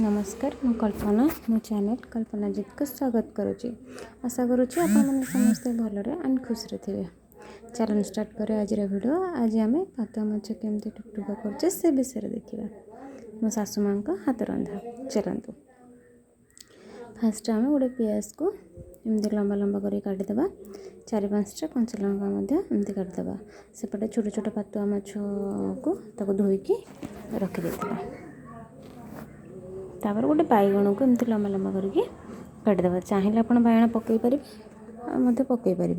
नमस्कार मु कल्पना मो चैनल कल्पना जीत को स्वागत करुच्ची। आशा करुच्ची आपने समस्ते भलरे एंड खुश थे। चैनल स्टार्ट करें आज वीडियो। आज आम पातुआ माछ केमती टुकटुका करचे से विषय देखा। मो सासू माँ का हाथ रंधा चलतु। फास्ट आम गोटे पियाज को एमती लंबा लंबा कर काटिदेबा। 4-5टा कंचा लंका एमती काटिदेबा। सेपटे छोट छोट पातुआ माछ को धोईकी रखिदे। तापर गोटे बैगण को एमती लंबा लंबा करके काटिदेबा। चाहिए आप बैगण पकई पारे मत पकई पारे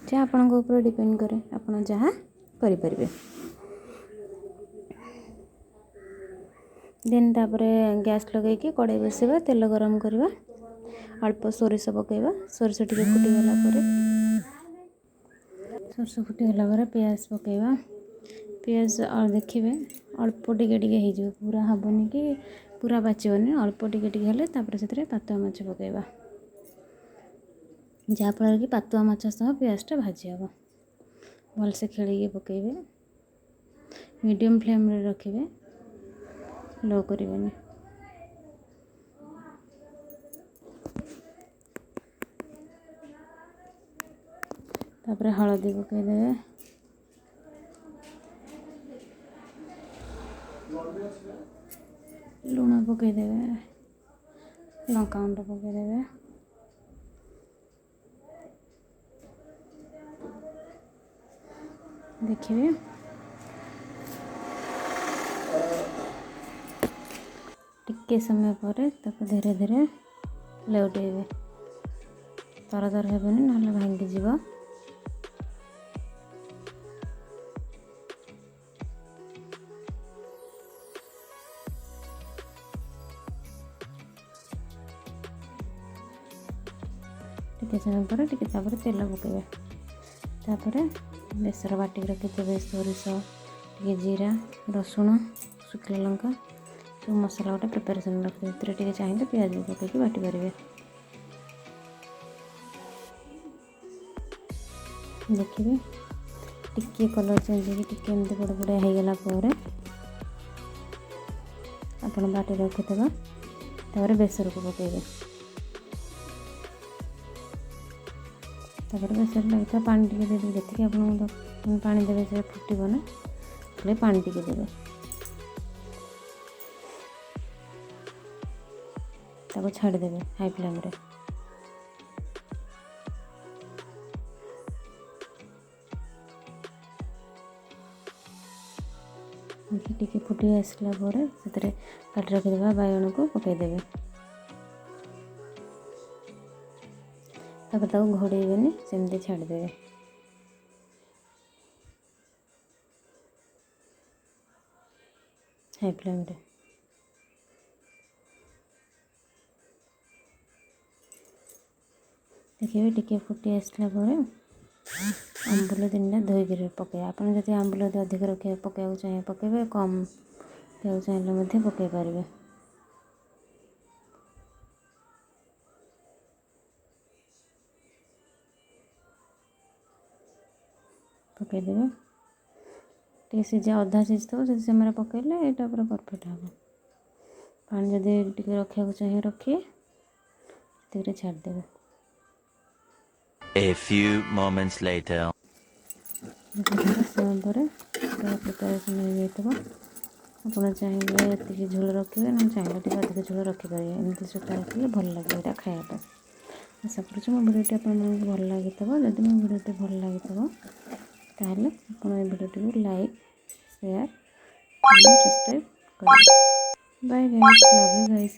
चाहे आपंक ऊपर डिपेंड करे आप जहाँ करें। देन तापर गैस लगे कड़ाई बसवा तेल गरम करवा अल्प सोरिष पकेबा। सोरिष टिके फुटीगला सोरिष फुटीगला पियाज पकेबा। पियाज देखिए अल्प टिके टिके हो पूरा हेनी कि पूरा बाचबनी अल्प टिके टिके हेले तापर से पातुआ माछ पकेबा। जहाँफल कि पातुआ माछ सह पियाजटा भाजी हे भलसे खेल पकेबे। मीडियम फ्लेम रे रखिए लो करें। तापर हलदी पकईदे लुण पकईदे लंका गुंड पकईदे देखिए टिके समय पर धीरे धीरे लेउटेबे तर तर हेबनी ना भांगी जीव। टिके समय पर टिके तापर तेल पकेबे। तापर बेसर बाटिक रखिथे सोरिष टिके जीरा रसुण शुखला लंका सब मसला गोटे प्रिपेरेसन रखिए। टे चाहिए पियाज पकईकि बाटी पारे। देखिए टिके कलर चेंज होगी एमती बड़ बड़िया होगला आप बाटी रखिदेबा। तापर बेसर को पकेबे। तापर बेसर लगे पानी टिके देते जी आप पानी देवे से फुटब ना तो पानी टिके देवे। ताको छाड़देवे हाई फ्लेम रे। टिके फुटी आसला से काट रखिदेबा बैगण को पकईदेवे। तापर ताको घोड़ेबेनी सेमती छाड़देवे। हाई फ्लेम रे देखिए टिके फुटी आसला आंबुल 3टा धोईक पकईबे। आप आंबुल अधिक रखे पकड़ा चाहिए पकईबे कम चाहिए पकई पारे। पकईदेवे टे सीझा अधा सीझ थो समय पकईले यहाँ पूरा परफेक्ट हम। पानी जदि टिके रखा चाहिए रखिए छाड़देवे। A few moments later. समय पर प्रिपेरेसन हो आप चाहिए झोल रखिए ना चाहिए अधिक झोल रखिपारे। एमती सोटा रखिए भल लगे यहाँ खायापे। आशा करुँ मो भिडियो आपको भल लगी जदि मो भिडियो भल लगी ताहले आप भिडियो को लाइक शेयर सब्सक्राइब करें। Bye guys, love you guys.